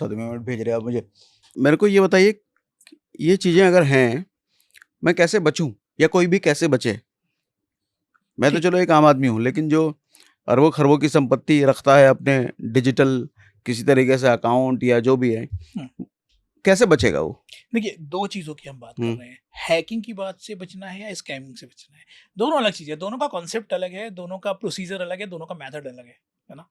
Minute भेज रहे हैं आप मुझे। मेरे को ये बताइए, ये चीज़ें अगर हैं, मैं कैसे बचूं, या कोई भी कैसे बचे? मैं तो ठीक। चलो एक आम आदमी हूँ, लेकिन जो अरबों खरबों की संपत्ति रखता है अपने डिजिटल किसी तरीके से अकाउंट या जो भी है, हम्म, कैसे बचेगा वो? देखिए, दो चीजों की हम बात कर हम्म रहे हैं, हैकिंग की बात से बचना है या स्कैमिंग से बचना है। दोनों अलग चीजें, दोनों का कॉन्सेप्ट अलग है, दोनों का प्रोसीजर अलग है, दोनों का मेथड अलग है ना।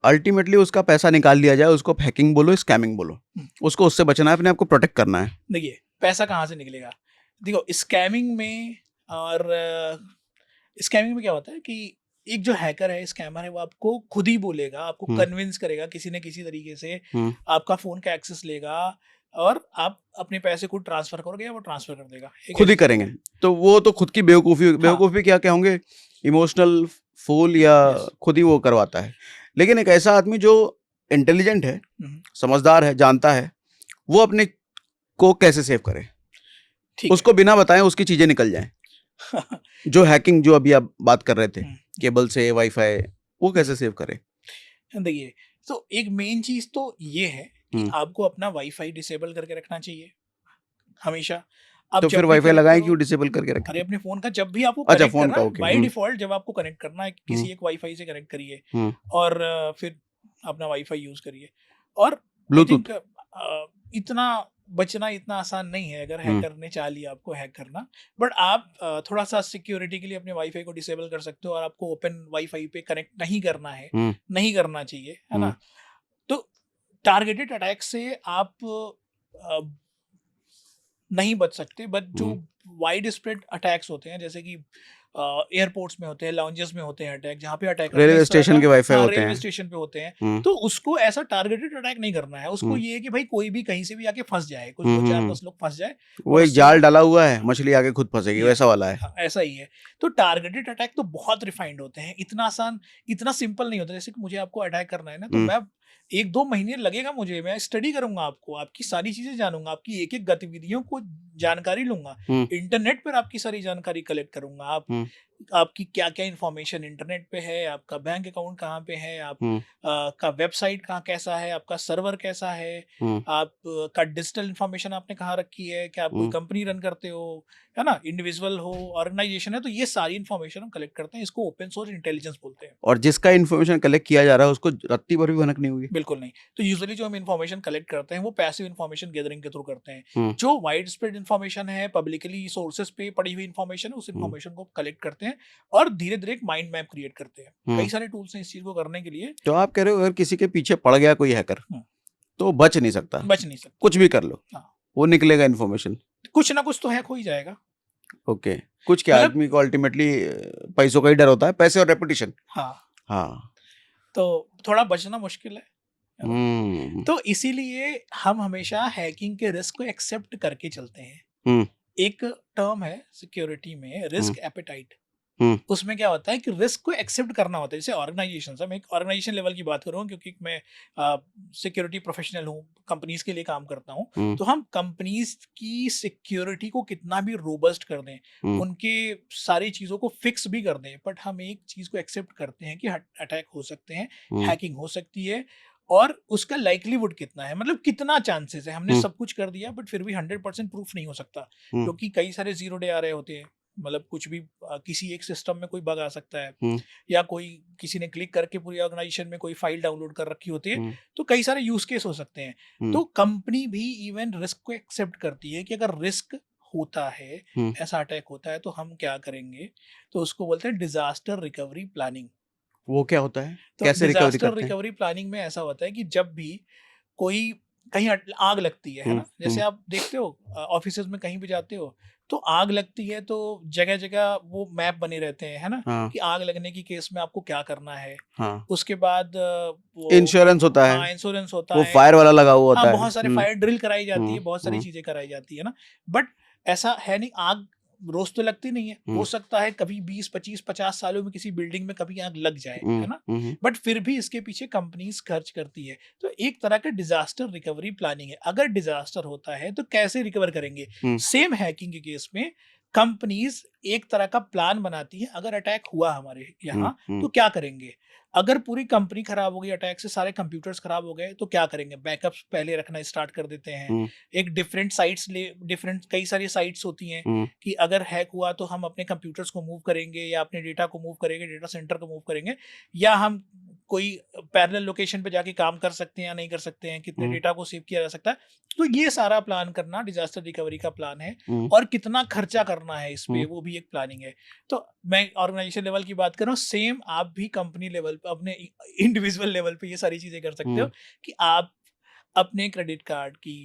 अल्टीमेटली उसका पैसा निकाल लिया जाए, उसको हैकिंग बोलो, स्कैमिंग बोलो, हम्म, उसको उससे बचना है, अपने आप को प्रोटेक्ट करना है। देखिए, पैसा कहाँ से निकलेगा? देखो, स्कैमिंग में और स्कैमिंग में क्या होता है कि एक जो हैकर है, स्कैमर है, वो आपको खुद ही बोलेगा, आपको हम्म कन्विंस करेगा किसी न किसी तरीके से, हम्म आपका फोन का एक्सेस लेगा और आप अपने पैसे खुद ट्रांसफर करोगे या वो ट्रांसफर कर देगा, एक खुद ही ऐसी चीज करेंगे। है। तो वो तो खुद की बेवकूफ़ी, हाँ। बेवकूफ़ी क्या क्या होंगे, इमोशनल फूल, या यस। खुद ही वो करवाता है। लेकिन एक ऐसा आदमी जो इंटेलिजेंट है, समझदार है, जानता है, वो अपने को कैसे सेव करे, ठीक है। उसको बिना बताएं उसकी चीज़ें निकल जाएं। जो हैकिंग, जो अभी आप बात कर रहे थे, केबल से वाईफाई, वो कैसे सेव करे? देखिए, तो एक मेन चीज तो ये है कि हम्म आपको अपना वाईफाई डिसेबल करके रखना चाहिए हमेशा। आप तो फिर जब भी वाईफाई कनेक्ट लगाएं, करो, क्यों डिसेबल करके रखें? अरे अपने फोन का जब भी आपको अच्छा, कनेक्ट फोन करना का, है, ओके। बाय डिफॉल्ट जब आपको कनेक्ट करना है हम्म किसी एक वाईफाई से कनेक्ट करिए हम्म और फिर अपना वाईफाई यूज करिए। और आई ब्लूटूथ। थिंक इतना बचना इतना आसान नहीं है अगर हम्म हैकर ने चाह लिया आपको हैक करना। बट आप थोड़ा सा सिक्योरिटी के लिए अपने वाईफाई को डिसेबल कर सकते हो और आपको ओपन वाईफाई पे कनेक्ट नहीं करना है, हम्म नहीं करना चाहिए, है हम्म ना। तो टारगेटेड अटैक से आप नहीं बच सकते, बट जो हम्म वाइड स्प्रेड अटैक्स होते हैं, जैसे कि एयरपोर्ट्स में होते हैं, लाउंजेस में होते हैं अटैक, जहाँ पे अटैकर ने रेलवे इस तरह स्टेशन का, के वाईफाई हाँ, होते रेलवे हैं। स्टेशन पे होते हैं। हम्म तो उसको ऐसा टारगेटेड अटैक नहीं करना है, उसको हम्म ये है कि भाई कोई भी कहीं से भी आके फंस जाए, कुछ दो चार हम्म। दस लोग फंस जाए वो और एक उससे जाल डाला हुआ है, मछली आके खुद फंसेगी, यस, वैसा वाला है। हाँ, ऐसा ही है। तो टारगेटेड अटैक तो बहुत रिफाइंड होते हैं, इतना आसान, इतना सिंपल नहीं होता। जैसे कि मुझे आपको अटैक करना है ना, तो हम्म मैं 1-2 महीने लगेगा मुझे, मैं स्टडी करूंगा आपको, आपकी सारी चीजें जानूंगा, आपकी एक एक गतिविधियों को जानकारी लूंगा, हम्म इंटरनेट पर आपकी सारी जानकारी कलेक्ट करूंगा। आप हम्म आपकी क्या क्या इंफॉर्मेशन इंटरनेट पे है, आपका बैंक अकाउंट कहाँ पे है, आप हम्म का वेबसाइट कहाँ कैसा है, आपका सर्वर कैसा है, हम्म आप का डिजिटल इंफॉर्मेशन आपने कहाँ रखी है, क्या आप कोई हम्म। कंपनी रन करते हो, है ना, इंडिविजुअल हो, ऑर्गेनाइजेशन है, तो ये सारी इंफॉर्मेशन हम कलेक्ट करते हैं, इसको ओपन सोर्स इंटेलिजेंस बोलते हैं। और जिसका इन्फॉर्मेशन कलेक्ट किया जा रहा है, उसको रत्ती भर भी भनक नहीं हुई। बिल्कुल नहीं। तो यूजुअली जो हम इन्फॉर्मेशन कलेक्ट करते हैं वो पैसिव इन्फॉर्मेशन गैदरिंग के थ्रू करते हैं। हम्म जो वाइड स्प्रेड इन्फॉर्मेशन है, पब्लिकली सोर्सेज पे पड़ी हुई इन्फॉर्मेशन है, उस हम्म इन्फॉर्मेशन को कलेक्ट करते हैं और धीरे धीरे एक माइंड मैप क्रिएट करते हैं। हम्म। कई सारे टूल्स हैं इस चीज को करने के लिए। तो आप कह रहे हो, अगर किसी के पीछे पड़ गया कोई हैकर, हम्म, तो बच नहीं सकता, बच नहीं सकता। कुछ भी कर लो, हाँ, वो निकलेगा इन्फॉर्मेशन। कुछ ना कुछ तो हैक हो ही जाएगा। ओके। कुछ क्या, मतलब आदमी को अल्टीमेटली पैसों का ही डर होता है, पैसे और रेपुटेशन। हाँ, हाँ। तो थोड़ा बचना मुश्किल है ना। हम्म तो इसीलिए हम हमेशा हैकिंग के रिस्क को एक्सेप्ट करके चलते हैं। हम्म एक टर्म है सिक्योरिटी में, हम्म रिस्क एपेटाइट। हम्म उसमें क्या होता है कि रिस्क को एक्सेप्ट करना होता है। जैसे ऑर्गेनाइजेशन है, मैं एक ऑर्गेनाइजेशन लेवल की बात करूँ क्योंकि मैं सिक्योरिटी प्रोफेशनल हूँ, कंपनीज के लिए काम करता हूँ। हम्म तो हम कंपनीज की सिक्योरिटी को कितना भी रोबस्ट कर दें, हम्म उनके सारी चीज़ों को फिक्स भी कर दें, बट हम एक चीज़ को एक्सेप्ट करते हैं कि अटैक हो सकते हैं, हम्म हैकिंग हो सकती है, और उसका लाइकलीवुड कितना है, मतलब कितना चांसेस है। हमने हम्म सब कुछ कर दिया बट फिर भी 100% प्रूफ नहीं हो सकता, हम्म क्योंकि कई सारे जीरो डे आ रहे होते हैं। मतलब कुछ भी किसी एक सिस्टम में कोई बग आ सकता है, हम्म या कोई किसी ने क्लिक करके पूरी ऑर्गेनाइजेशन में कोई फाइल डाउनलोड कर रखी होती है। हम्म तो कई सारे यूज केस हो सकते हैं। हम्म तो कंपनी भी इवन रिस्क को एक्सेप्ट करती है कि अगर रिस्क होता है, हम्म। ऐसा अटैक होता है, तो हम क्या करेंगे। तो उसको बोलते हैं डिजास्टर रिकवरी प्लानिंग। वो क्या होता है, तो कैसे रिकवरी डिजास्टर करते हैं? रिकवरी प्लानिंग में ऐसा होता है कि जब भी कोई कहीं आग लगती है ना, जैसे हम्म। आप देखते हो ऑफिस में कहीं भी जाते हो, तो आग लगती है तो जगह जगह वो मैप बने रहते हैं, है ना, हाँ कि आग लगने की केस में आपको क्या करना है। हाँ। उसके बाद वो, इंश्योरेंस होता है, हाँ, इंश्योरेंस होता वो है। फायर वाला लगा हुआ हाँ, होता है। बहुत सारे फायर ड्रिल कराई जाती हम्म है, बहुत सारी हम्म चीजें कराई जाती है ना। बट ऐसा है नहीं, आग रोज तो लगती नहीं है, हो हम्म सकता है कभी 20-25-50 सालों में किसी बिल्डिंग में कभी आग लग जाए, हम्म है ना। हम्म बट फिर भी इसके पीछे कंपनीज खर्च करती है। तो एक तरह का डिजास्टर रिकवरी प्लानिंग है। अगर डिजास्टर होता है तो कैसे रिकवर करेंगे। हम्म सेम हैकिंग के केस में कंपनीज एक तरह का प्लान बनाती हैं, अगर अटैक हुआ हमारे यहाँ तो क्या करेंगे। अगर पूरी कंपनी खराब हो गई अटैक से, सारे कंप्यूटर्स खराब हो गए तो क्या करेंगे, बैकअप्स पहले रखना स्टार्ट कर देते हैं। एक डिफरेंट साइट्स डिफरेंट कई सारी साइट्स होती हैं कि अगर हैक हुआ तो हम अपने कंप्यूटर्स को मूव करेंगे या अपने डेटा को मूव करेंगे, डेटा सेंटर को मूव करेंगे, या हम कोई पैरेलल लोकेशन पे जाके काम कर सकते हैं या नहीं कर सकते हैं, कितने डेटा को सेव किया जा सकता है। तो ये सारा प्लान करना डिजास्टर रिकवरी का प्लान है, और कितना खर्चा करना है इस पे वो भी एक प्लानिंग है। तो मैं ऑर्गेनाइजेशन लेवल की बात कर रहा हूँ, सेम आप भी कंपनी लेवल पे, अपने इंडिविजुअल लेवल पे ये सारी चीजें कर सकते हो कि आप अपने क्रेडिट कार्ड की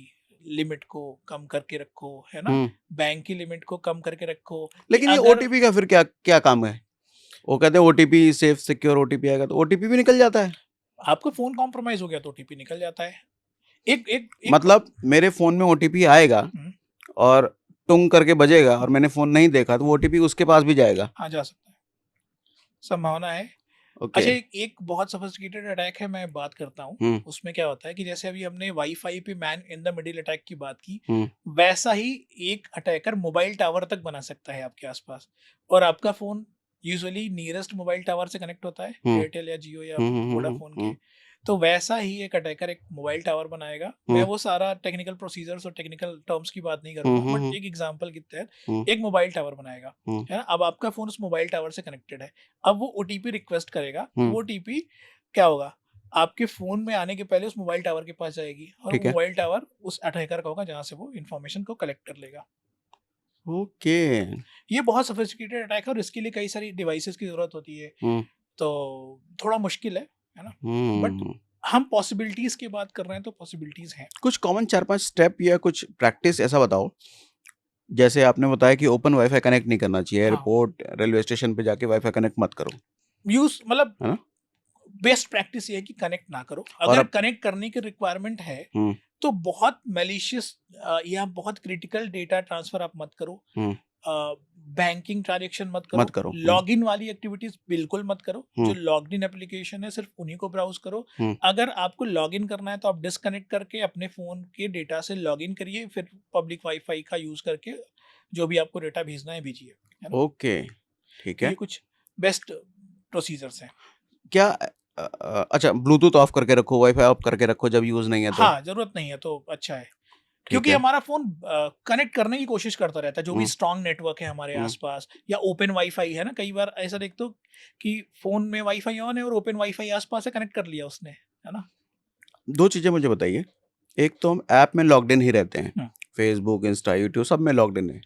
लिमिट को कम करके रखो, है ना, बैंक की लिमिट को कम करके रखो। लेकिन ये ओटीपी का फिर क्या क्या काम है? वो कहते हैं ओटीपी सेफ सिक्योर ओटीपी आएगा, तो ओटीपी भी निकल जाता है। आपका फोन कॉम्प्रोमाइज हो गया तो ओटीपी निकल जाता है। एक मतलब मेरे फोन में ओटीपी आएगा और टुंग करके बजेगा और मैंने फोन नहीं देखा तो वो ओटीपी उसके पास भी जाएगा। हाँ, जा सकता है, संभावना है। Okay. अच्छा, एक बहुत सोफिस्टिकेटेड अटैक है, मैं बात करता हूँ। उसमें क्या होता है कि जैसे अभी हमने वाईफाई पे man in the middle attack की बात की, वैसा ही एक अटैकर मोबाइल टावर तक बना सकता है आपके आसपास, और आपका phone usually nearest mobile tower से कनेक्ट होता है, एयरटेल या जियो या वोडाफोन के। तो वैसा ही एक अटैकर एक मोबाइल टावर बनाएगा। मैं वो सारा टेक्निकल प्रोसीजर्स और टेक्निकल टर्म्स की बात नहीं करूंगा, बट एक एग्जांपल के तहत एक मोबाइल टावर बनाएगा, है ना। अब आपका फोन उस मोबाइल टावर से कनेक्टेड है, अब वो ओटीपी रिक्वेस्ट करेगा। वो ओटीपी क्या होगा, आपके फोन में आने के पहले उस मोबाइल टावर के पास जाएगी, और वो मोबाइल टावर उस अटैकर का होगा जहां से वो इन्फॉर्मेशन को कलेक्ट कर लेगा। ओके, ये बहुत सोफिस्टिकेटेड अटैक है और इसके लिए कई सारी डिवाइसेस की जरूरत होती है, तो थोड़ा मुश्किल है ना। बट हम पॉसिबिलिटीज की बात कर रहे हैं तो पॉसिबिलिटीज हैं। कुछ कॉमन 4-5 स्टेप या कुछ प्रैक्टिस ऐसा बताओ। जैसे आपने बताया कि ओपन वाईफाई कनेक्ट नहीं करना चाहिए, एयरपोर्ट रेलवे स्टेशन पे जाके वाईफाई कनेक्ट मत करो, यूज मतलब बेस्ट प्रैक्टिस ये है कि कनेक्ट ना करो। अगर कनेक्ट करने की रिक्वायरमेंट है तो बहुत मैलिशियस या बहुत क्रिटिकल डेटा ट्रांसफर आप मत करो, बैंकिंग ट्रांजैक्शन मत करो, लॉगिन वाली एक्टिविटीज बिल्कुल मत करो। जो लॉग्ड इन एप्लीकेशन है सिर्फ उन्हीं को ब्राउज करो। अगर आपको लॉगिन करना है तो आप डिस्कनेक्ट करके अपने फोन के डेटा से लॉगिन करिए, फिर पब्लिक वाईफाई का यूज करके जो भी आपको डेटा भेजना है भेजिए। ओके, ठीक है। ये कुछ बेस्ट प्रोसीजर्स हैं। क्या अच्छा, ब्लूटूथ ऑफ करके रखो, वाईफाई ऑफ करके रखो जब यूज नहीं है तो? हाँ, जरूरत नहीं है तो अच्छा है, क्योंकि हमारा फोन कनेक्ट करने की कोशिश करता रहता है, जो भी स्ट्रॉन्ग नेटवर्क है हमारे आसपास, या ओपन वाईफाई है ना। कई बार ऐसा देखते हो कि फोन में वाईफाई ऑन है और ओपन वाईफाई आसपास है, कनेक्ट कर लिया उसने, है ना। 2 चीजें मुझे बताइए। एक तो हम ऐप में लॉग्ड इन ही रहते हैं, फेसबुक, इंस्टा, यूट्यूब सब में लॉग्ड इन है,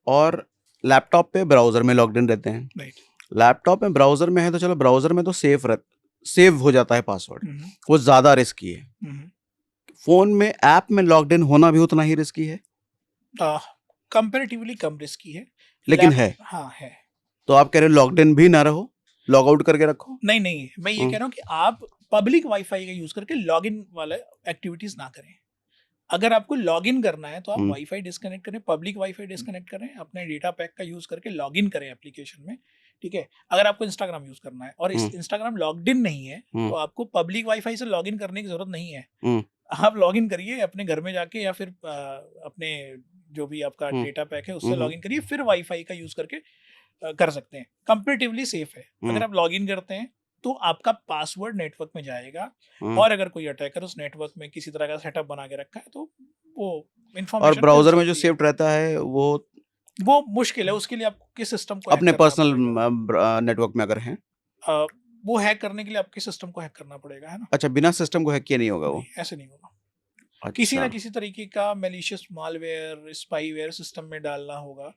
और लैपटॉप पे ब्राउजर में लॉग्ड इन रहते हैं। लैपटॉप में ब्राउजर में है तो चलो, ब्राउजर में तो सेव हो जाता है पासवर्ड, वो ज्यादा रिस्की है। फोन में ऐप में लॉग्ड इन होना भी उतना ही रिस्की है? कंपैरेटिवली कम रिस्की है, लेकिन है। हाँ है। तो आप कह रहे हो लॉग्ड इन भी ना रहो, लॉग आउट करके रखो? नहीं, मैं ये कह रहा हूँ कि आप पब्लिक वाईफाई का यूज करके लॉगिन वाले एक्टिविटीज ना करें। अगर आपको लॉगिन करना है तो आप वाईफाई डिस्कनेक्ट करें, पब्लिक वाईफाई डिस्कनेक्ट करें, अपने डेटा पैक का यूज करके लॉगिन करें एप्लीकेशन में, ठीक है। अगर आपको इंस्टाग्राम यूज करना है और इंस्टाग्राम लॉग्ड इन नहीं है तो आपको पब्लिक वाईफाई से लॉगिन करने की जरूरत नहीं है। आप लॉगिन करिए अपने घर में जाके, या फिर अपने जो भी आपका डेटा पैक है उससे लॉगिन करिए, फिर वाईफाई का यूज करके कर सकते हैं। कंपैरेटिवली सेफ है। अगर आप लॉगिन करते हैं तो आपका पासवर्ड नेटवर्क में जाएगा, और अगर कोई अटैकर उस नेटवर्क में किसी तरह का सेटअप बना के रखा है तो वो इन्फॉर्मेशन, और ब्राउजर में जो सेव्ड रहता है वो मुश्किल है। उसके लिए आपको किस सिस्टम को अपने पर्सनल नेटवर्क में अगर है, वो हैक करने के लिए आपके सिस्टम को हैक करना पड़ेगा, है ना। अच्छा, बिना सिस्टम को हैक किए नहीं होगा वो? ऐसे नहीं होगा। अच्छा। किसी ना किसी तरीके का मैलिशियस मालवेयर, स्पाईवेयर सिस्टम में डालना होगा,